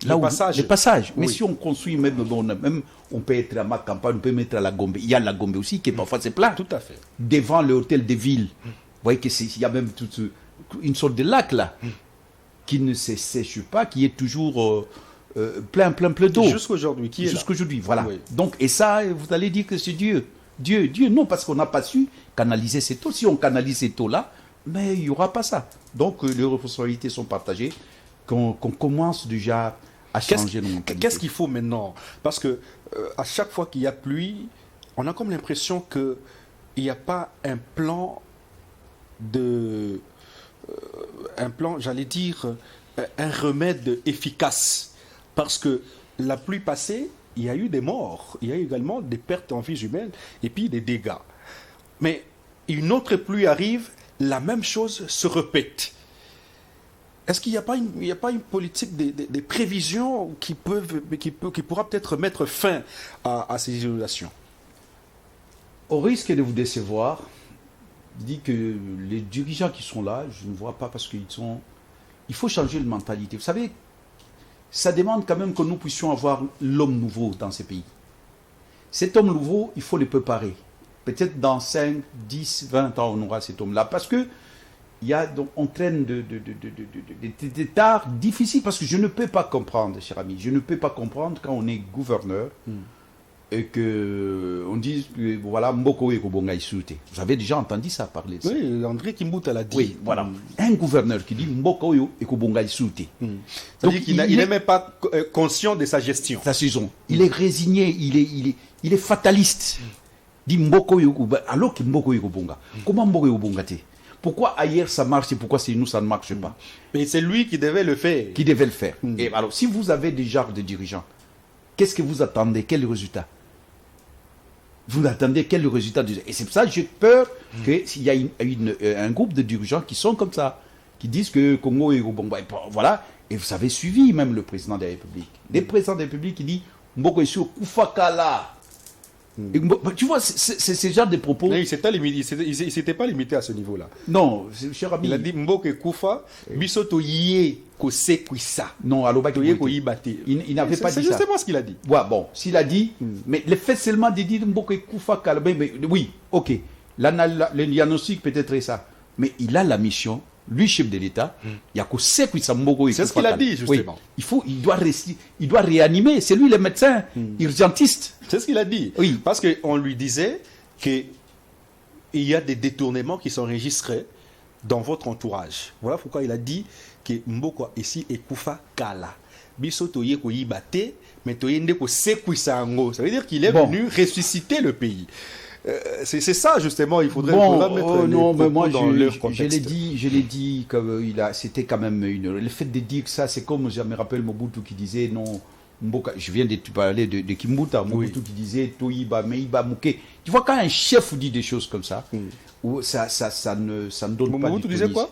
le passage. Mais si on construit, même on peut être à ma campagne, on peut mettre à la Gombe. Il y a la Gombe aussi, qui parfois c'est plat. Tout à fait. Devant le hôtel de ville. Vous voyez qu'il y a même une sorte de lac là, qui ne se sèche pas, qui est toujours plein d'eau. Jusqu'aujourd'hui, Jusqu'aujourd'hui, voilà. Donc, et ça, vous allez dire que c'est Dieu. Dieu, non, parce qu'on n'a pas su canaliser cette eau. Si on canalise cette eau-là, mais il n'y aura pas ça. Donc, les responsabilités sont partagées, qu'on commence déjà à changer nos mentalités. Qu'est-ce qu'il faut maintenant? Parce que à chaque fois qu'il y a pluie, on a comme l'impression qu'il n'y a pas un plan j'allais dire, un remède efficace. Parce que la pluie passée, il y a eu des morts, il y a eu également des pertes en vies humaines et puis des dégâts. Mais une autre pluie arrive, la même chose se répète. Est-ce qu'il n'y a pas une politique des prévisions qui pourra peut-être mettre fin à ces inondations? Au risque de vous décevoir, je dis que les dirigeants qui sont là, je ne vois pas parce qu'il faut changer de mentalité. Vous savez, ça demande quand même que nous puissions avoir l'homme nouveau dans ces pays. Cet homme nouveau, il faut le préparer. Peut-être dans 5, 10, 20 ans, on aura cet homme-là. Parce que on traîne des tares difficiles. Parce que je ne peux pas comprendre, cher ami, je ne peux pas comprendre quand on est gouverneur et qu'on dit que voilà, Mboko et Kobonga Issoute. Vous avez déjà entendu ça parler de ça? Oui, André Kimbuta l'a dit. Oui, voilà. Un gouverneur qui dit Mboko et Kobonga Issoute. C'est-à-dire qu'il n'est même pas conscient de sa gestion. Sa saison. Il est résigné, il est fataliste. Dit Mboko et Kobonga. Alors que Mboko et Kobonga. Comment Mboko et Kobonga t'es? Pourquoi ailleurs ça marche et pourquoi chez nous ça ne marche pas? Mais c'est lui qui devait le faire. Qui devait le faire. Et alors, si vous avez des genres de dirigeants, qu'est-ce que vous attendez? Quel résultat? Vous attendez quel résultat? Et c'est pour ça que j'ai peur qu'il y ait un groupe de dirigeants qui sont comme ça, qui disent que Congo est bon. Voilà. Et vous avez suivi même le président de la République. Le président de la République qui dit Mboko est sur Koufakala. Tu vois, c'est ce genre de propos. Mais il ne s'était pas limité à ce niveau-là. Non, cher ami. Il a dit Mboko Koufa, Bisoto Yé Kose Kwissa. Non, il n'avait pas dit ça. C'est justement ce qu'il a dit. Ouais, bon, s'il a dit, mais le fait seulement de dire Mboko Koufa Kala, oui, ok. Le diagnostic peut-être ça. Mais il a la mission lui chef de l'État, il y a que c'est ce qu'il a dit, justement. Oui, il doit réanimer. C'est lui le médecin urgentiste. C'est ce qu'il a dit. Oui. Parce qu'on lui disait qu'il y a des détournements qui sont enregistrés dans votre entourage. Voilà pourquoi il a dit que Mboko ici est Koufa Kala. Biso toye ko yibate, mais toye ndeko sekwisango. Ça veut dire qu'il est venu ressusciter le pays. C'est ça justement, il faudrait mettre non, mais moi dans leur contexte. Je l'ai dit que c'était quand même le fait de dire que ça, c'est comme je me rappelle Mobutu qui disait non. Mboka, je viens de te parler de Kimbuta, Mobutu qui disait Toyiba, Meiba, Mouké. Tu vois, quand un chef dit des choses comme ça, ça ne donne pas de Mobutu disait quoi?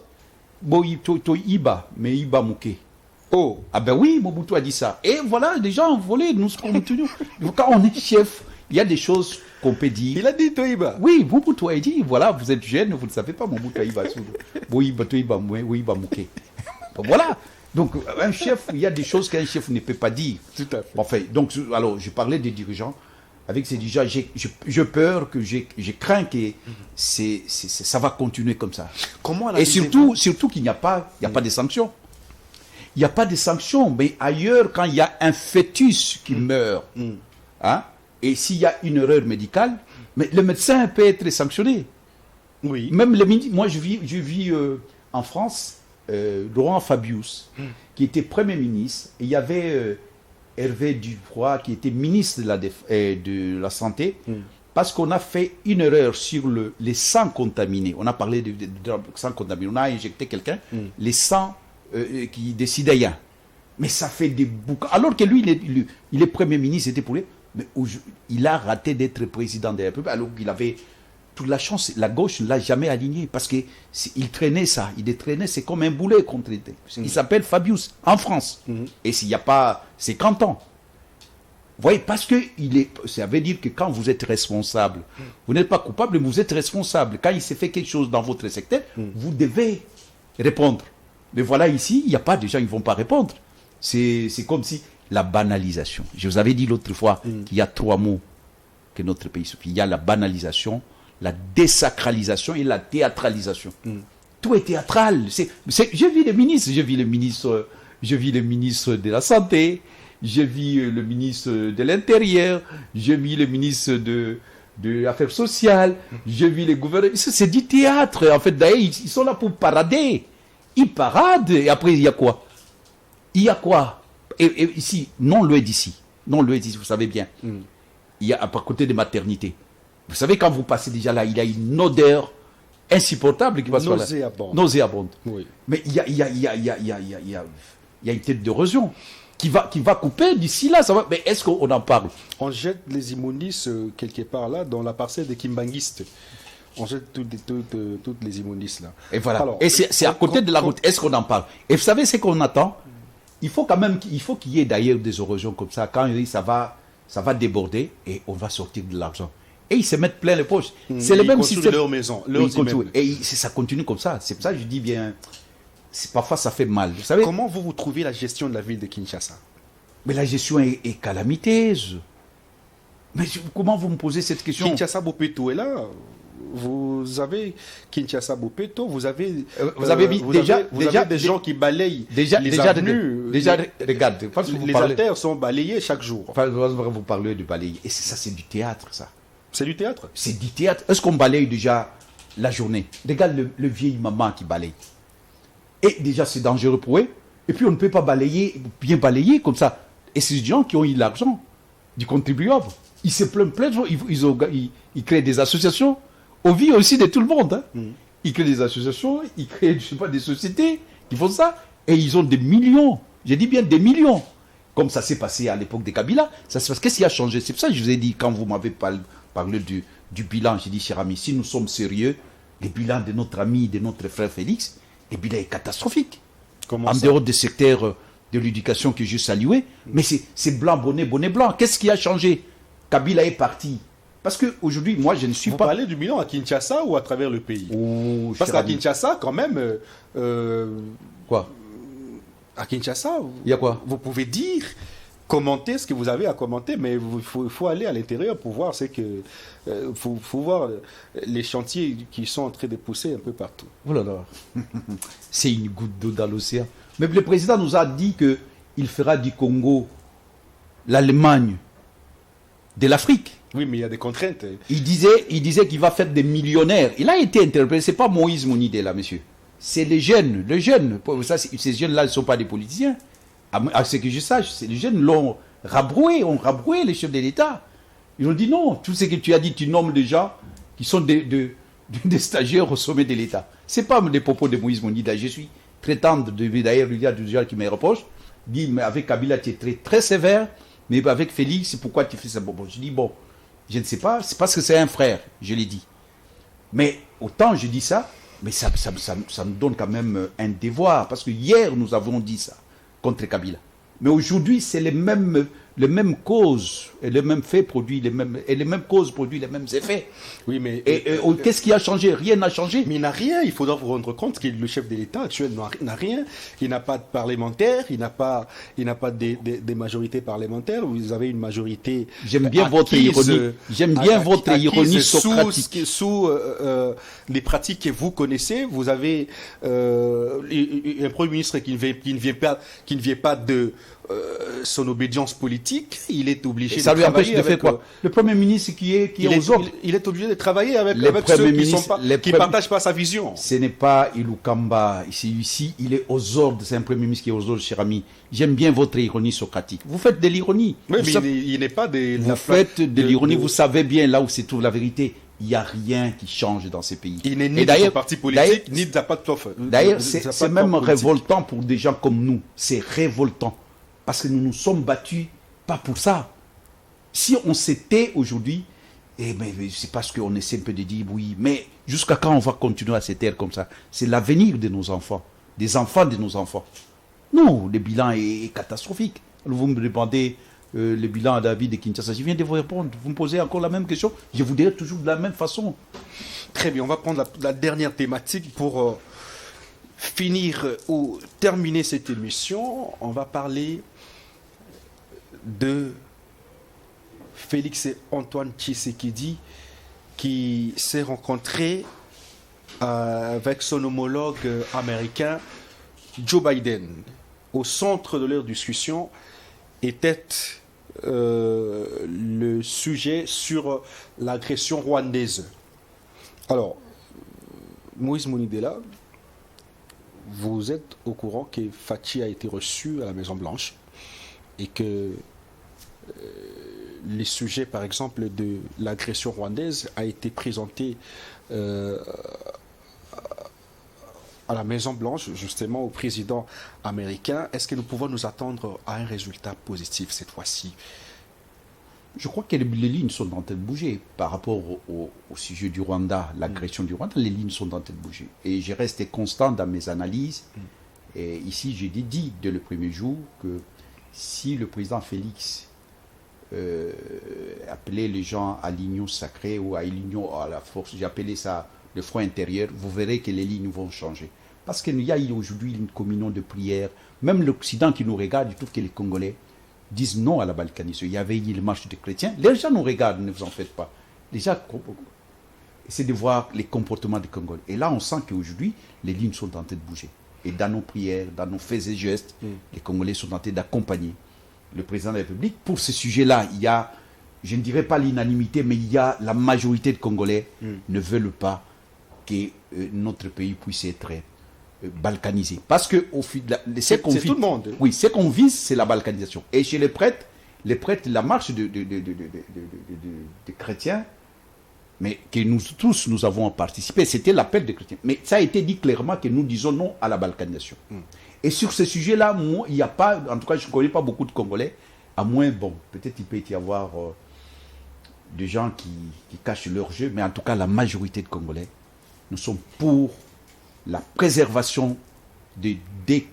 Toyiba, Meiba, Mouké. Oh, ah ben oui, Mobutu a dit ça. Et voilà, les gens ont volé, nous continuons. Quand on est chef, il y a des choses qu'on peut dire. Il a dit Toyiba. Oui, Mobutu a dit, voilà, vous êtes jeune, vous ne savez pas, Mobutu Toyiba. Toyiba, Mouké. Voilà. Donc, un chef, il y a des choses qu'un chef ne peut pas dire. Tout à fait. Enfin, donc, alors, je parlais des dirigeants. Avec ces dirigeants, j'ai peur, je crains que ça va continuer comme ça. Comment et surtout qu'il n'y a pas de sanctions. Il n'y a pas de sanctions, mais ailleurs, quand il y a un fœtus qui meurt, hein, et s'il y a une erreur médicale, mais le médecin peut être sanctionné. Oui. Même moi, je vis en France. Laurent Fabius, qui était Premier ministre, et il y avait Hervé Dufroy, qui était ministre de la Santé, parce qu'on a fait une erreur sur les sangs contaminés. On a parlé de sangs contaminés. On a injecté quelqu'un, les sangs qui décidaient rien. Mais ça fait des boucans. Alors que lui, il est Premier ministre, c'était pour lui. Mais il a raté d'être président de la République, alors qu'il avait toute la chance. La gauche ne l'a jamais aligné parce qu'il traînait ça. Il traînait, c'est comme un boulet contre lui. Il s'appelle Fabius en France. Et s'il n'y a pas, c'est Canton. Vous voyez, parce que ça veut dire que quand vous êtes responsable, vous n'êtes pas coupable, mais vous êtes responsable. Quand il s'est fait quelque chose dans votre secteur, vous devez répondre. Mais voilà, ici, il n'y a pas de gens qui ne vont pas répondre. C'est comme si la banalisation. Je vous avais dit l'autre fois qu'il y a 3 mots que notre pays souffre. Il y a la banalisation, la désacralisation et la théâtralisation. Tout est théâtral. Je vis le ministre de la Santé, je vis le ministre de l'Intérieur, je vis le ministre de l'Affaires sociales, je vis les gouverneurs. C'est du théâtre. En fait, d'ailleurs, ils sont là pour parader. Ils paradent et après, il y a quoi? Et ici, non loin d'ici, vous savez bien, il y a à côté de maternité. Vous savez, quand vous passez déjà là, il y a une odeur insupportable qui va se passer. Nauséabonde. Oui. Mais il y a une tête d'érosion qui va couper d'ici là. Ça va. Mais est-ce qu'on en parle? On jette les immondices quelque part là, dans la parcelle des Kimbanguistes. On jette toutes les immondices là. Et voilà. Alors, et c'est à côté de la route. Est-ce qu'on en parle? Et vous savez ce qu'on attend? Il faut qu'il y ait d'ailleurs des érosions comme ça. Quand ça va déborder et on va sortir de l'argent. Et ils se mettent plein les poches. C'est le même système. Leur maison, leurs immeubles. Et ça continue comme ça. C'est pour ça que je dis bien. Parfois, ça fait mal. Vous savez, comment vous trouvez la gestion de la ville de Kinshasa? Mais la gestion est calamiteuse. Mais comment vous me posez cette question? Kinshasa Bopeto est là. Vous avez Kinshasa Bopeto. Vous avez des gens qui balayent les avenues. Regarde. Les artères sont balayées chaque jour. Vous parlez de balayer. Et ça, c'est du théâtre, ça. C'est du théâtre? C'est du théâtre. Est-ce qu'on balaye déjà la journée? Regarde le vieil maman qui balaye. Et déjà, c'est dangereux pour eux. Et puis, on ne peut pas bien balayer comme ça. Et c'est des gens qui ont eu l'argent du contribuable. Ils se plaignent plein de gens. Ils créent des associations au vie aussi de tout le monde. Ils créent des associations, ils créent, je sais pas, des sociétés qui font ça. Et ils ont des millions. Je dis bien des millions. Comme ça s'est passé à l'époque de Kabila. Ça se passe. Qu'est-ce qui a changé? C'est pour ça que je vous ai dit, quand vous m'avez parlé du bilan, j'ai dit, cher ami, si nous sommes sérieux, le bilan de notre ami, de notre frère Félix, le bilan est catastrophique. Comment en ça? Dehors des secteurs de l'éducation que j'ai salué, mais c'est blanc, bonnet blanc. Qu'est-ce qui a changé? Kabila est parti. Parce qu'aujourd'hui, moi, je ne suis pas... Vous parlez du bilan à Kinshasa ou à travers le pays? Parce qu'à Kinshasa, quand même... Quoi? À Kinshasa, il y a quoi? Vous pouvez dire commenter ce que vous avez à commenter, mais il faut aller à l'intérieur pour voir faut voir les chantiers qui sont en train de pousser un peu partout. Oh là là, c'est une goutte d'eau dans l'océan. Mais le président nous a dit qu'il fera du Congo l'Allemagne de l'Afrique. Oui, mais il y a des contraintes. Il disait qu'il va faire des millionnaires. Il a été interpellé. C'est pas Moïse Monidé là, monsieur. C'est les jeunes. Ça, ces jeunes-là ne sont pas des politiciens. À ce que je sache, les jeunes ont rabroué les chefs de l'État. Ils ont dit non, tout ce que tu as dit, tu nommes des gens qui sont des stagiaires au sommet de l'État. Ce n'est pas des propos de Moïse Monida. Je suis très tendre. D'ailleurs, il y a des gens qui me reprochent. Dit, mais avec Kabila, tu es très, très sévère. Mais avec Félix, c'est pourquoi tu fais ça. Bon, je dis, bon, je ne sais pas. C'est parce que c'est un frère, je l'ai dit. Mais autant je dis ça, mais ça nous donne quand même un devoir. Parce que hier, nous avons dit ça contre Kabila. Mais aujourd'hui, c'est les mêmes causes et les mêmes faits produisent les mêmes causes produisent les mêmes effets. Oui, mais qu'est-ce qui a changé? Rien n'a changé. Mais il n'a rien. Il faudra vous rendre compte que le chef de l'État actuel n'a rien. Il n'a pas de parlementaire. Il n'a pas des majorités parlementaires. Vous avez une majorité. J'aime bien votre ironie. J'aime bien votre ironie socratique. Sous les pratiques que vous connaissez, vous avez un premier ministre qui ne vient pas de son obédience politique. Il est obligé de travailler. Ça lui empêche de faire quoi? Le Premier ministre qui est aux ordres. Il est obligé de travailler avec ceux qui ne partagent pas sa vision. Ce n'est pas Ilukamba. Ici, il est aux ordres. C'est un Premier ministre qui est aux ordres, cher ami. J'aime bien votre ironie socratique. Vous faites de l'ironie. Oui, mais il n'est pas de... Vous faites de l'ironie. Vous savez bien là où se trouve la vérité. Il n'y a rien qui change dans ces pays. Il n'est ni de son parti politique, ni de la plateforme. D'ailleurs, c'est même révoltant pour des gens comme nous. C'est révoltant. Parce que nous nous sommes battus, pas pour ça. Si on s'était aujourd'hui, c'est parce qu'on essaie un peu de dire oui, mais jusqu'à quand on va continuer à se taire comme ça? C'est l'avenir de nos enfants, des enfants de nos enfants. Non, le bilan est catastrophique. Alors vous me demandez le bilan à David de Kinshasa, je viens de vous répondre. Vous me posez encore la même question, je vous dirai toujours de la même façon. Très bien, on va prendre la dernière thématique pour finir ou terminer cette émission. On va parler de Félix Antoine Tshisekedi qui s'est rencontré avec son homologue américain Joe Biden. Au centre de leur discussion était le sujet sur l'agression rwandaise. Alors, Moïse Monidela, vous êtes au courant que Fachi a été reçu à la Maison-Blanche et que les sujets, par exemple, de l'agression rwandaise a été présenté à la Maison-Blanche, justement, au président américain. Est-ce que nous pouvons nous attendre à un résultat positif cette fois-ci? Je crois que les lignes sont en train de bouger par rapport au sujet du Rwanda, l'agression du Rwanda, les lignes sont en train de bouger. Et j'ai resté constant dans mes analyses. Et ici, j'ai dit dès le premier jour que si le président Félix appelait les gens à l'union sacrée ou à l'union à la force, j'ai appelé ça le front intérieur, vous verrez que les lignes vont changer. Parce qu'il y a aujourd'hui une communion de prière. Même l'Occident qui nous regarde, il trouve que les Congolais disent non à la balkanisation. Il y avait eu le marche des chrétiens. Les gens nous regardent, ne vous en faites pas. Les gens essaient de voir les comportements des Congolais. Et là, on sent qu'aujourd'hui, les lignes sont en train de bouger. Et dans nos prières, dans nos faits et gestes, les Congolais sont en train d'accompagner le président de la République. Pour ce sujet-là, il y a, je ne dirais pas l'unanimité, mais il y a la majorité de Congolais ne veulent pas que notre pays puisse être balkanisé. Parce que c'est tout le monde. Oui, ce qu'on vise, c'est la balkanisation. Et chez les prêtres, la marche de chrétiens, mais que nous tous, nous avons participé, c'était l'appel des chrétiens. Mais ça a été dit clairement que nous disons non à la balkanisation. Et sur ce sujet-là, moi, il n'y a pas, en tout cas, je ne connais pas beaucoup de Congolais, à moins, bon, peut-être il peut y avoir des gens qui cachent leur jeu, mais en tout cas, la majorité de Congolais, nous sommes pour la préservation de 2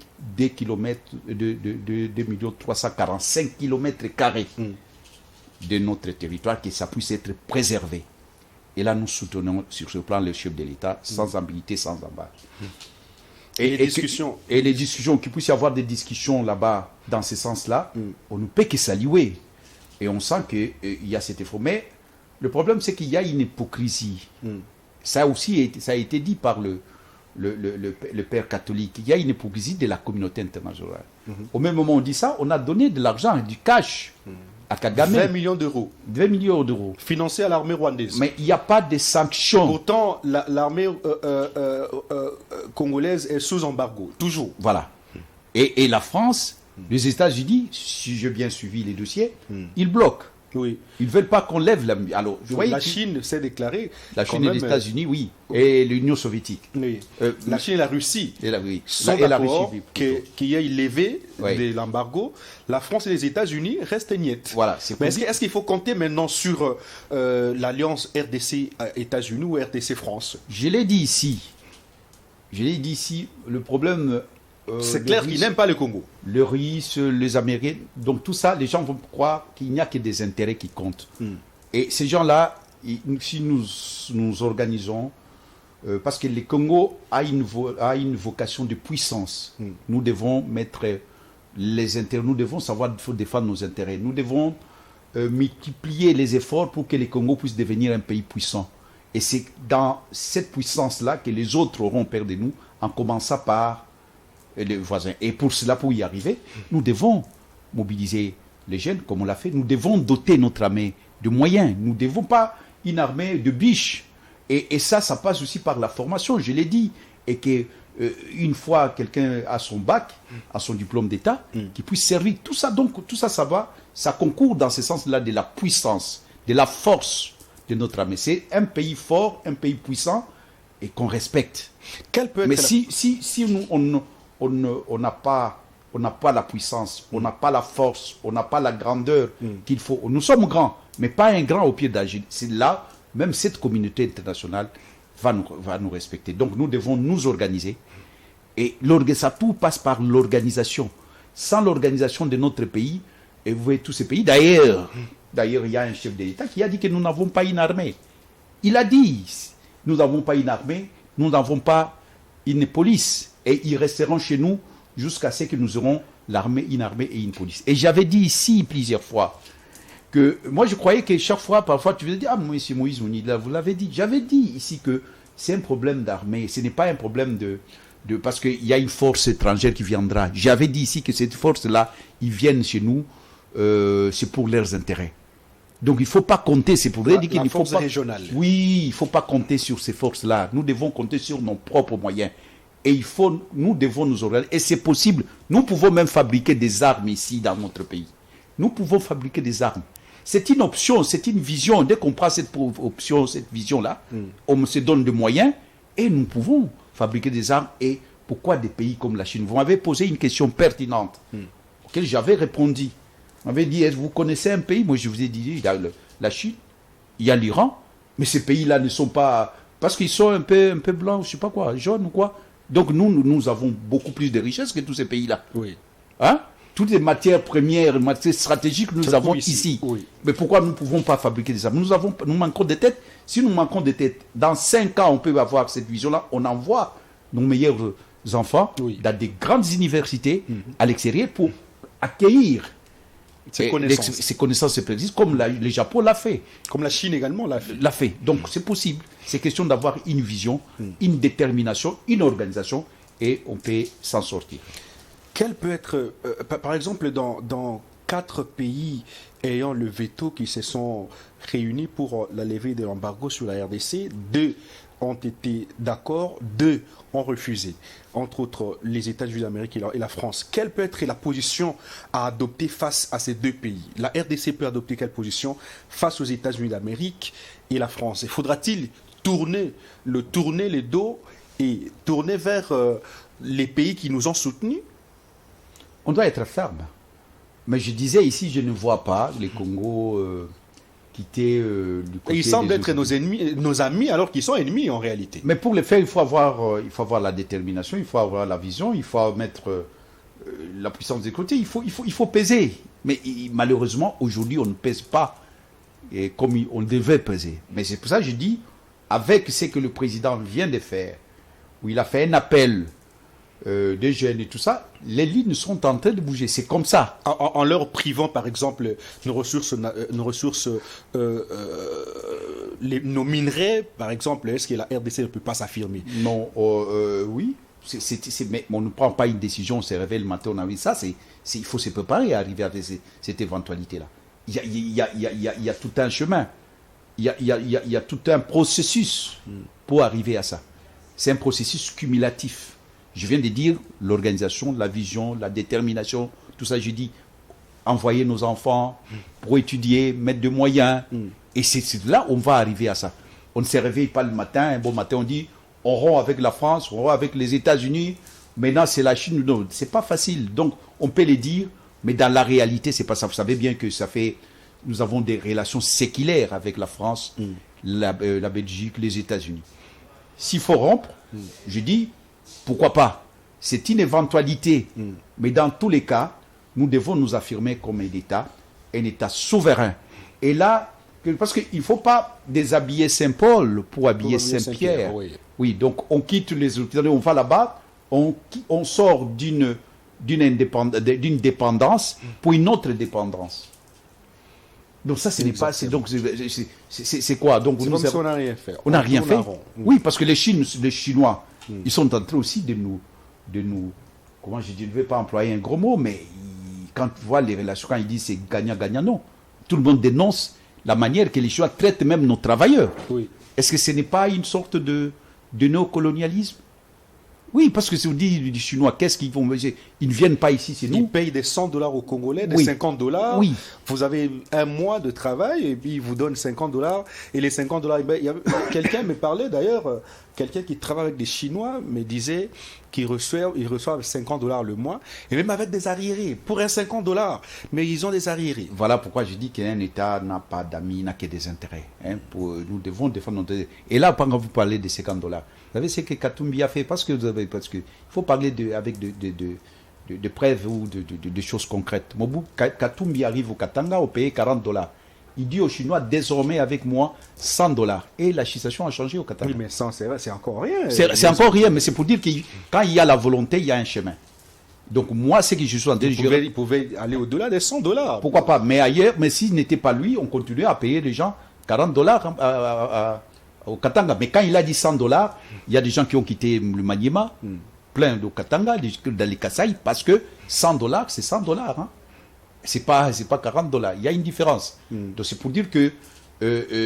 345 km de notre territoire, que ça puisse être préservé. Et là, nous soutenons sur ce plan le chef de l'État, sans ambiguïté, sans embarras. Et les discussions. Et les discussions, qu'il puisse y avoir des discussions là-bas, dans ce sens-là, on ne peut que saluer. Et on sent qu'il y a cet effort. Mais le problème, c'est qu'il y a une hypocrisie. Ça aussi, ça a été dit par le père catholique. Il y a une hypocrisie de la communauté internationale. Au même moment où on dit ça, on a donné de l'argent, du cash à Kagame. 20 millions d'euros. 20 millions d'euros. Financés à l'armée rwandaise. Mais il n'y a pas de sanctions. Pourtant, l'armée congolaise est sous embargo, toujours. Voilà. Et la France, les États-Unis, si j'ai bien suivi les dossiers, ils bloquent. Oui. Ils ne veulent pas qu'on lève la... Alors, la Chine s'est déclarée. La Chine et les États-Unis, oui. Et l'Union soviétique. Oui. La Chine et la Russie oui. sont d'accord qu'il y ait levé de l'embargo. La France et les États-Unis restent niettes. Voilà. Mais est-ce qu'il faut compter maintenant sur l'alliance RDC-États-Unis ou RDC-France? Je l'ai dit ici. Le problème... c'est clair qu'ils n'aiment pas le Congo. Le Russe, les Américains, donc tout ça, les gens vont croire qu'il n'y a que des intérêts qui comptent. Et ces gens-là, si nous organisons, parce que le Congo a une vocation de puissance, nous devons mettre les intérêts, nous devons savoir défendre nos intérêts, nous devons multiplier les efforts pour que le Congo puisse devenir un pays puissant. Et c'est dans cette puissance-là que les autres auront peur de nous, en commençant par les voisins. Et pour cela, pour y arriver, nous devons mobiliser les jeunes, comme on l'a fait. Nous devons doter notre armée de moyens. Nous ne devons pas une armée de biches. Et ça passe aussi par la formation, je l'ai dit. Et que une fois quelqu'un a son bac, a son diplôme d'État, qu'il puisse servir. Tout ça, donc, tout ça, ça concourt dans ce sens-là de la puissance, de la force de notre armée. C'est un pays fort, un pays puissant et qu'on respecte. Mais si nous, on n'a pas la puissance, on n'a pas la force, on n'a pas la grandeur qu'il faut. Nous sommes grands, mais pas un grand au pied d'Agile. C'est là, même cette communauté internationale va nous respecter. Donc nous devons nous organiser. Et ça tout passe par l'organisation. Sans l'organisation de notre pays, et vous voyez tous ces pays, d'ailleurs, il y a un chef de l'État qui a dit que nous n'avons pas une armée. Il a dit, nous n'avons pas une armée, nous n'avons pas une police. Et ils resteront chez nous jusqu'à ce que nous aurons une armée et une police. Et j'avais dit ici plusieurs fois que moi je croyais que chaque fois, parfois tu veux dire, ah monsieur Moïse, vous l'avez dit. J'avais dit ici que c'est un problème d'armée, ce n'est pas un problème de parce qu'il y a une force étrangère qui viendra. J'avais dit ici que cette force-là, ils viennent chez nous, c'est pour leurs intérêts. Donc il ne faut pas compter, c'est pour dire qu'il ne faut pas... régionale. Oui, il ne faut pas compter sur ces forces-là. Nous devons compter sur nos propres moyens. Et nous devons nous organiser. Et c'est possible. Nous pouvons même fabriquer des armes ici dans notre pays. Nous pouvons fabriquer des armes. C'est une option, c'est une vision. Dès qu'on prend cette option, cette vision-là, on se donne des moyens et nous pouvons fabriquer des armes. Et pourquoi des pays comme la Chine? Vous m'avez posé une question pertinente auquel j'avais répondu. Vous m'avez dit, vous connaissez un pays? Moi, je vous ai dit, il y a la Chine, il y a l'Iran, mais ces pays-là ne sont pas... Parce qu'ils sont un peu blancs, je ne sais pas quoi, jaunes ou quoi. Donc nous avons beaucoup plus de richesses que tous ces pays-là. Oui. Hein? Toutes les matières premières, matières stratégiques, nous avons ici. Oui. Mais pourquoi nous ne pouvons pas fabriquer des armes? Nous manquons de têtes. Si nous manquons de têtes, dans 5 ans, on peut avoir cette vision-là. On envoie nos meilleurs enfants dans des grandes universités à l'extérieur pour accueillir ces connaissances précises, comme le Japon l'a fait. Comme la Chine également l'a fait. Donc c'est possible. C'est question d'avoir une vision, une détermination, une organisation, et on peut s'en sortir. Quel peut être, par exemple, dans 4 pays ayant le veto qui se sont réunis pour la levée de l'embargo sur la RDC, 2 ont été d'accord, 2 ont refusé, entre autres les États-Unis d'Amérique et la France. Quelle peut être la position à adopter face à ces 2 pays? La RDC peut adopter quelle position face aux États-Unis d'Amérique et la France? Et faudra-t-il tourner les dos et tourner vers les pays qui nous ont soutenus? On doit être ferme. Mais je disais ici, je ne vois pas les Congo quitter du côté... Et ils semblent être nos amis alors qu'ils sont ennemis en réalité. Mais pour le faire, il faut avoir la détermination, il faut avoir la vision, il faut mettre la puissance des côtés, il faut peser. Mais malheureusement, aujourd'hui, on ne pèse pas comme on devait peser. Mais c'est pour ça que je dis, avec ce que le président vient de faire, où il a fait un appel des jeunes et tout ça, les lignes sont en train de bouger. C'est comme ça. En leur privant, par exemple, nos minerais, par exemple, est-ce que la RDC ne peut pas s'affirmer? Non, oui. Mais on ne prend pas une décision, on se réveille le matin, on a vu ça. Il faut se préparer à arriver à cette éventualité-là. Il y a tout un chemin. Il y a tout un processus pour arriver à ça. C'est un processus cumulatif. Je viens de dire l'organisation, la vision, la détermination, tout ça. J'ai dit envoyer nos enfants pour étudier, mettre des moyens. Et c'est là on va arriver à ça. On ne se réveille pas le matin, un bon matin, on dit on rompt avec la France, on rompt avec les États-Unis. Maintenant, c'est la Chine. Non, c'est pas facile. Donc, on peut les dire, mais dans la réalité, c'est pas ça. Vous savez bien que nous avons des relations séculaires avec la France, la Belgique, les États-Unis. S'il faut rompre, je dis, pourquoi pas? C'est une éventualité. Mais dans tous les cas, nous devons nous affirmer comme un État souverain. Et là, parce qu'il ne faut pas déshabiller Saint-Paul pour habiller Saint-Pierre. Oui, donc on quitte les autres, on va là-bas, on sort d'une dépendance pour une autre dépendance. Donc ça, ce n'est pas... C'est quoi? Donc c'est comme si on n'a rien fait. On n'a rien fait. Oui, parce que les Chinois, ils sont en train aussi de nous... Comment je dis? Je ne vais pas employer un gros mot, mais quand tu vois les relations, quand ils disent c'est gagnant-gagnant, non. Tout le monde dénonce la manière que les Chinois traitent même nos travailleurs. Oui. Est-ce que ce n'est pas une sorte de néocolonialisme? Oui, parce que si vous dites les Chinois, qu'est-ce qu'ils vont... Ils ne viennent pas ici, c'est nous. Ils payent des $100 aux Congolais, des $50. Oui. Vous avez un mois de travail et puis ils vous donnent $50. Et les $50, il y a quelqu'un me parlait d'ailleurs, quelqu'un qui travaille avec des Chinois me disait qu'ils reçoivent $50 le mois, et même avec des arriérés, pour un $50, mais ils ont des arriérés. Voilà pourquoi je dis qu'un État n'a pas d'amis, n'a que des intérêts. Nous devons défendre nos intérêts. Et là, quand vous parlez des $50, vous savez ce que Katumbi a fait, parce que il faut parler avec de preuves ou de choses concrètes. Mobu Katumbi arrive au Katanga, on paye $40. Il dit aux Chinois, désormais avec moi, $100. Et la situation a changé au Katanga. Oui, mais c'est encore rien. C'est encore rien, mais c'est pour dire que quand il y a la volonté, il y a un chemin. Donc moi, c'est que je suis en train de dire... Il pouvait aller au-delà des $100. Pourquoi pas? Mais ailleurs, mais s'il n'était pas lui, on continuait à payer les gens $40 au Katanga. Mais quand il a dit $100, il y a des gens qui ont quitté le Maniema, plein de Katanga, dans les Kasaï, parce que $100, c'est $100. Hein. C'est pas $40. Il y a une différence. Donc c'est pour dire que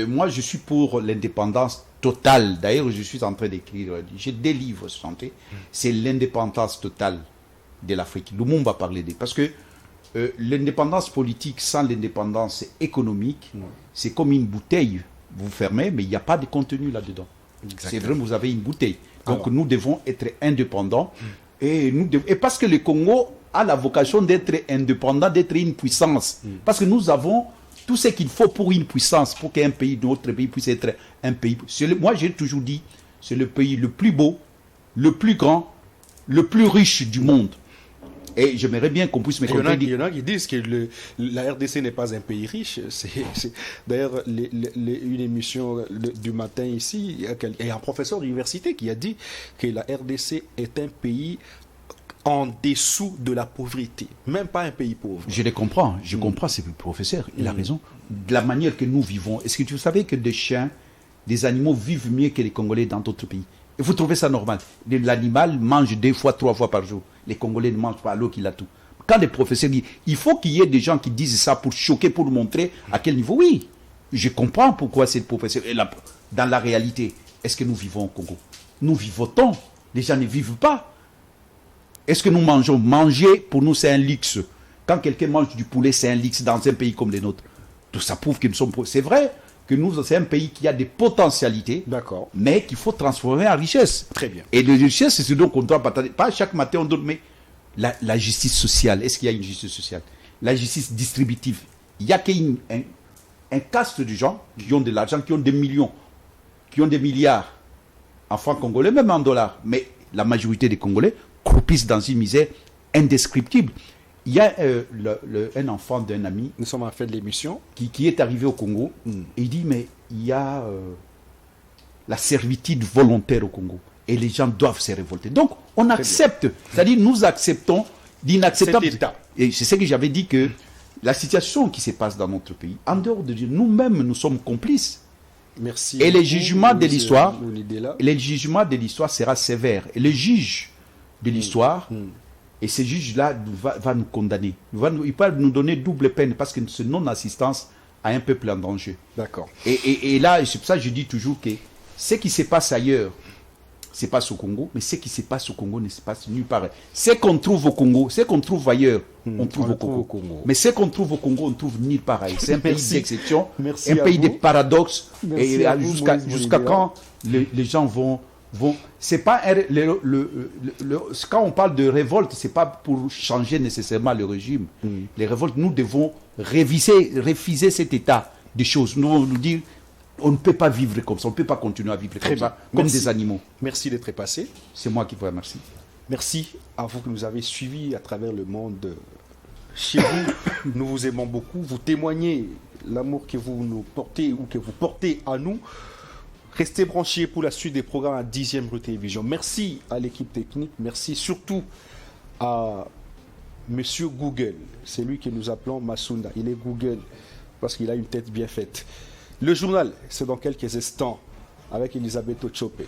moi, je suis pour l'indépendance totale. D'ailleurs, je suis en train d'écrire, j'ai des livres sur santé. C'est l'indépendance totale de l'Afrique. Lumumba parlait parce que l'indépendance politique sans l'indépendance économique, c'est comme une bouteille. Vous fermez, mais il n'y a pas de contenu là-dedans. C'est vrai, vous avez une bouteille. Donc nous devons être indépendants. Et parce que le Congo a la vocation d'être indépendant, d'être une puissance. Parce que nous avons tout ce qu'il faut pour une puissance, pour qu'un pays, notre pays puisse être un pays. Moi, j'ai toujours dit, c'est le pays le plus beau, le plus grand, le plus riche du monde. Et j'aimerais bien qu'on puisse me comprendre. Il y en a qui disent que la RDC n'est pas un pays riche. D'ailleurs, une émission du matin ici, il y a un professeur d'université qui a dit que la RDC est un pays en dessous de la pauvreté, même pas un pays pauvre. Je les comprends, c'est le professeur, il a raison. De la manière que nous vivons, est-ce que tu savais que des chiens, des animaux vivent mieux que les Congolais dans d'autres pays? Et vous trouvez ça normal? L'animal mange 2 fois, 3 fois par jour. Les Congolais ne mangent pas l'eau qu'il a tout. Quand les professeurs disent, il faut qu'il y ait des gens qui disent ça pour choquer, pour montrer à quel niveau. Oui, je comprends pourquoi c'est le professeur. Et là, dans la réalité, est-ce que nous vivons au Congo? Nous vivons-on? Les gens ne vivent pas. Est-ce que nous mangeons? Manger, pour nous, c'est un luxe. Quand quelqu'un mange du poulet, c'est un luxe dans un pays comme les nôtres. Tout ça prouve que nous sommes... C'est vrai que nous, c'est un pays qui a des potentialités, mais qu'il faut transformer en richesse. Très bien. Et la richesse, c'est ce dont on doit partager. Pas chaque matin, on donne, mais la justice sociale, est-ce qu'il y a une justice sociale? La justice distributive. Il n'y a qu'un caste de gens qui ont de l'argent, qui ont des millions, qui ont des milliards en francs congolais, même en dollars. Mais la majorité des Congolais croupissent dans une misère indescriptible. Il y a un enfant d'un ami. Nous sommes en fin de l'émission. Qui est arrivé au Congo. Et il dit, mais il y a la servitude volontaire au Congo. Et les gens doivent se révolter. Donc, on accepte, c'est-à-dire nous acceptons l'inacceptable. Et c'est ce que j'avais dit, que la situation qui se passe dans notre pays, en dehors de Dieu, nous-mêmes, nous sommes complices. Merci. Et les jugements de l'histoire, sera sévère. Et le juge de l'histoire, et ce juge-là va nous condamner. Il va nous donner double peine parce que c'est non-assistance à un peuple en danger. D'accord. Et là, c'est pour ça que je dis toujours que ce qui se passe ailleurs, se passe au Congo, mais ce qui se passe au Congo ne se passe nulle part. Ce qu'on trouve au Congo, ce qu'on trouve ailleurs, on trouve au Congo. Mais ce qu'on trouve au Congo, on trouve nulle part ailleurs. C'est un pays d'exception, un pays de paradoxes. Et jusqu'à quand les gens vont c'est pas quand on parle de révolte, c'est pas pour changer nécessairement le régime. Les révoltes, nous devons refuser cet état de choses. Nous devons nous dire, on ne peut pas vivre comme ça, on ne peut pas continuer à vivre comme ça, comme des animaux. Merci d'être passé. C'est moi qui vous remercie. Merci à vous qui nous avez suivis à travers le monde. Chez vous, nous vous aimons beaucoup. Vous témoignez l'amour que vous nous portez ou que vous portez à nous. Restez branchés pour la suite des programmes à 10e rue Télévision. Merci à l'équipe technique. Merci surtout à Monsieur Google. C'est lui que nous appelons Massounda. Il est Google parce qu'il a une tête bien faite. Le journal, c'est dans quelques instants avec Elisabeth Ochopé.